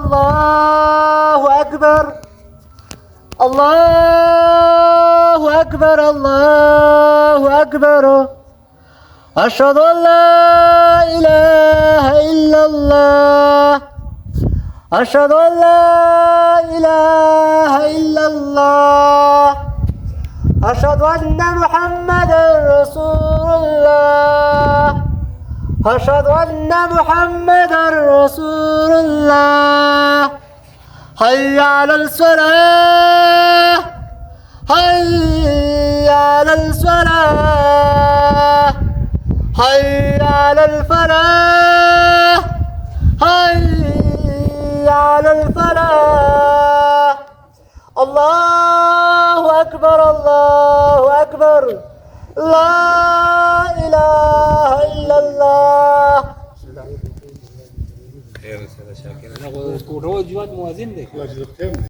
الله أكبر الله أكبر الله أكبر أشهد أن لا إله إلا الله أشهد أن لا إله إلا الله أشهد أن محمدا رسول الله أشهد أن محمدا رسول الله حي على الصلاة حي على الصلاة حي على الفلاح حي على الفلاح الله أكبر الله أكبر لا إله إلا الله. خير يا شاكر. أنا أقول روج مؤذن لك.